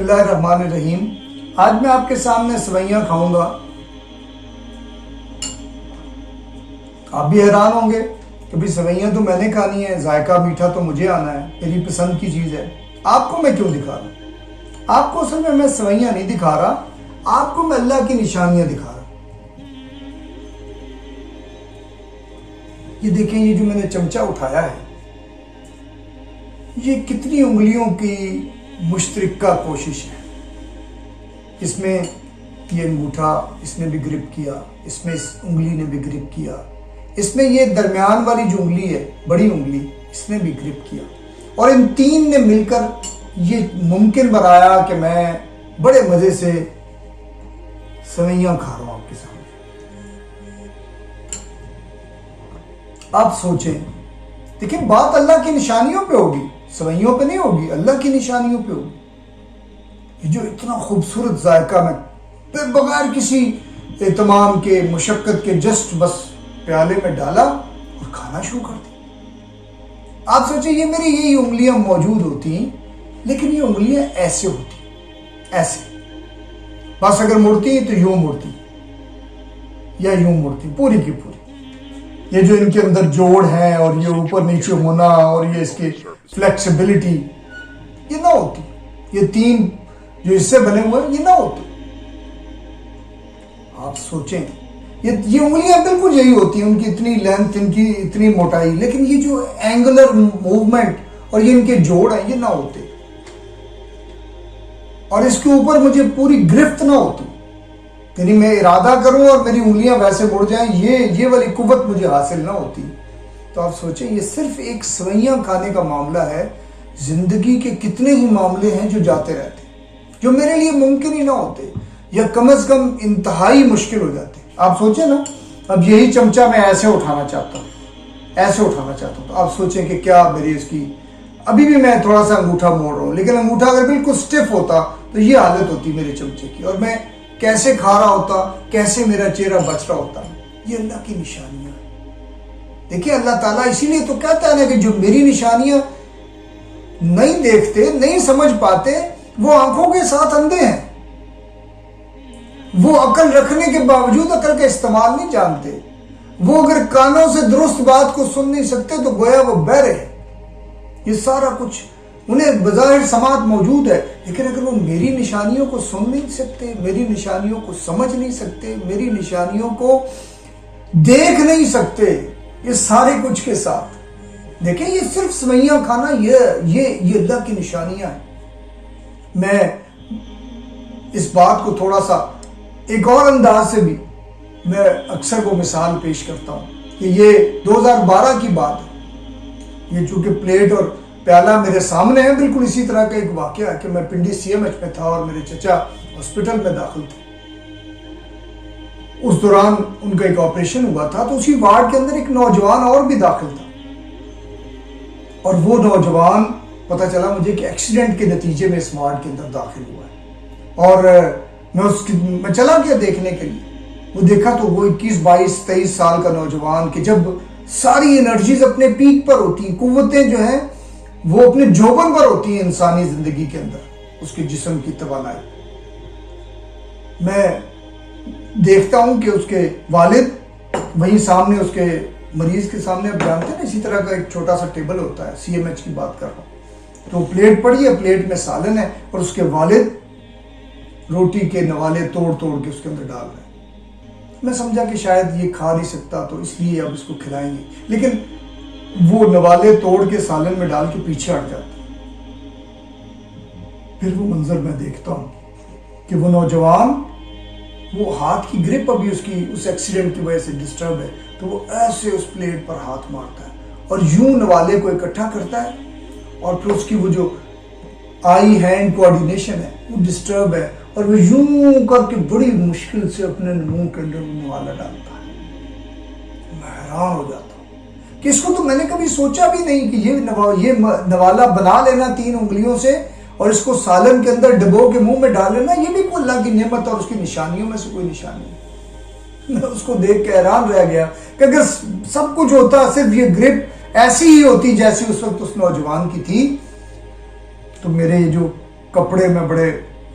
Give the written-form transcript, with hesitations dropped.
اللہ الرحمن الرحیم۔ آج میں آپ کے سامنے سوئیاں کھاؤں گا۔ آپ بھی حیران ہوں گے کہ بھی سوئیاں تو میں نے کھانی ہے، ذائقہ میٹھا تو مجھے آنا ہے، میری پسند کی چیز ہے، آپ کو میں کیوں دکھا رہا ہوں؟ آپ کو اصل میں سوئیاں نہیں دکھا رہا، آپ کو میں اللہ کی نشانیاں دکھا رہا ہوں۔ یہ دیکھیں، یہ جو میں نے چمچہ اٹھایا ہے، یہ کتنی انگلیوں کی مشترکہ کوشش ہے۔ اس میں یہ انگوٹھا اس نے بھی گرپ کیا، اس میں اس انگلی نے بھی گرپ کیا، اس میں یہ درمیان والی جو انگلی ہے، بڑی انگلی، اس نے بھی گرپ کیا، اور ان تین نے مل کر یہ ممکن بنایا کہ میں بڑے مزے سے سوئیاں کھا رہا ہوں آپ کے سامنے۔ آپ سوچیں، دیکھیں بات اللہ کی نشانیوں پہ ہوگی، سوئیوں پہ نہیں ہوگی، اللہ کی نشانیوں پہ ہوگی۔ یہ جو اتنا خوبصورت ذائقہ میں بغیر کسی اہتمام کے، مشقت کے، جسٹ بس پیالے میں ڈالا اور کھانا شروع کر دیا۔ آپ سوچیں، یہ میری یہی انگلیاں موجود ہوتی ہیں، لیکن یہ انگلیاں ایسے ہوتی، ایسے بس اگر مڑتی ہیں تو یوں مڑتی یا یوں مڑتی، پوری کی پوری۔ یہ جو ان کے اندر جوڑ ہیں اور یہ اوپر نیچے ہونا اور یہ اس کی فلیکسیبلٹی، یہ نہ ہوتی۔ یہ تین جو اس سے بنے ہوئے یہ نہ ہوتے۔ آپ سوچیں، یہ انگلیاں بالکل یہی ہوتی ہیں، ان کی اتنی لینتھ، ان کی اتنی موٹائی، لیکن یہ جو اینگولر موومنٹ اور یہ ان کے جوڑ ہیں، یہ نہ ہوتے، اور اس کے اوپر مجھے پوری گرفت نہ ہوتی، یعنی میں ارادہ کروں اور میری انگلیاں ویسے مڑ جائیں، یہ والی قوت مجھے حاصل نہ ہوتی۔ تو آپ سوچیں، یہ صرف ایک سوئیاں کھانے کا معاملہ ہے، زندگی کے کتنے ہی معاملے ہیں جو جاتے رہتے ہیں، جو میرے لیے ممکن ہی نہ ہوتے، یا کم از کم انتہائی مشکل ہو جاتے۔ آپ سوچیں نا، اب یہی چمچہ میں ایسے اٹھانا چاہتا ہوں، ایسے اٹھانا چاہتا ہوں، تو آپ سوچیں کہ کیا میری اس کی، ابھی بھی میں تھوڑا سا انگوٹھا موڑ رہا ہوں، لیکن انگوٹھا اگر بالکل سٹف ہوتا تو یہ حالت ہوتی میرے چمچے کی، اور میں کیسے کھا رہا ہوتا، کیسے میرا چہرہ بچ رہا ہوتا۔ یہ اللہ کی نشانیاں ہیں۔ دیکھیں، اللہ تعالیٰ اسی لیے تو کہتا ہے نا کہ جو میری نشانیاں نہیں دیکھتے، نہیں سمجھ پاتے، وہ آنکھوں کے ساتھ اندھے ہیں۔ وہ عقل رکھنے کے باوجود عقل کا استعمال نہیں جانتے۔ وہ اگر کانوں سے درست بات کو سن نہیں سکتے تو گویا وہ بہرے ہیں۔ یہ سارا کچھ انہیں بظاہر سماعت موجود ہے، لیکن اگر وہ میری نشانیوں کو سن نہیں سکتے، میری نشانیوں کو سمجھ نہیں سکتے، میری نشانیوں کو دیکھ نہیں سکتے، یہ سارے کچھ کے ساتھ، دیکھیں یہ صرف سوئیاں کھانا، یہ اللہ کی نشانیاں ہیں۔ میں اس بات کو تھوڑا سا ایک اور انداز سے بھی میں اکثر وہ مثال پیش کرتا ہوں کہ یہ 2012 کی بات ہے۔ یہ چونکہ پلیٹ اور پیالہ میرے سامنے ہے، بالکل اسی طرح کا ایک واقعہ ہے کہ میں پنڈی سی ایم ایچ میں تھا اور میرے چچا ہاسپٹل میں داخل تھے۔ اس دوران ان کا ایک آپریشن ہوا تھا، تو اسی وارڈ کے اندر ایک نوجوان اور بھی داخل تھا، اور وہ نوجوان پتہ چلا مجھے کہ ایکسیڈنٹ کے نتیجے میں اس وارڈ کے اندر داخل ہوا ہے، اور میں چلا گیا دیکھنے کے لیے۔ وہ دیکھا تو وہ 21، 22، 23 سال کا نوجوان کہ جب ساری انرجیز اپنے پیک پر ہوتی ہیں، قوتیں جو ہیں وہ اپنے جوبن پر ہوتی ہیں انسانی زندگی کے اندر، اس کے جسم کی توانائی۔ میں دیکھتا ہوں کہ اس کے والد وہیں سامنے، اس کے مریض کے سامنے، آپ جانتے ہیں نا اسی طرح کا ایک چھوٹا سا ٹیبل ہوتا ہے، سی ایم ایچ کی بات کر رہا ہوں، تو پلیٹ پڑی ہے، پلیٹ میں سالن ہے، اور اس کے والد روٹی کے نوالے توڑ کے اس کے اندر ڈال رہے ہیں۔ میں سمجھا کہ شاید یہ کھا نہیں سکتا تو اس لیے اب اس کو کھلائیں گے، لیکن وہ نوالے توڑ کے سالن میں ڈال کے پیچھے ہٹ جاتا ہے۔ پھر وہ منظر میں دیکھتا ہوں کہ وہ نوجوان، وہ ہاتھ کی گرپ ابھی اس ایکسیڈنٹ کی وجہ سے ڈسٹرب ہے، تو وہ ایسے اس پلیٹ پر ہاتھ مارتا ہے اور یوں نوالے کو اکٹھا کرتا ہے، اور پھر اس کی وہ جو آئی ہینڈ کوآرڈینیشن ہے وہ ڈسٹرب ہے، اور وہ یوں کر کے بڑی مشکل سے اپنے منہ کے اندر نوالا ڈالتا ہے۔ میں حیران ہو جاتا ہوں کہ اس کو تو میں نے کبھی سوچا بھی نہیں کہ یہ نوالا بنا لینا 3 انگلیوں سے اور اس کو سالن کے اندر ڈبو کے منہ میں ڈال لینا، یہ بھی کوئی اللہ کی نعمت اور اس کی نشانیوں میں سے کوئی نشانی ہے۔ میں اس کو دیکھ کے حیران رہ گیا کہ اگر سب کچھ ہوتا صرف یہ گرپ ایسی ہی ہوتی جیسی اس وقت اس نوجوان کی تھی، تو میرے جو کپڑے میں بڑے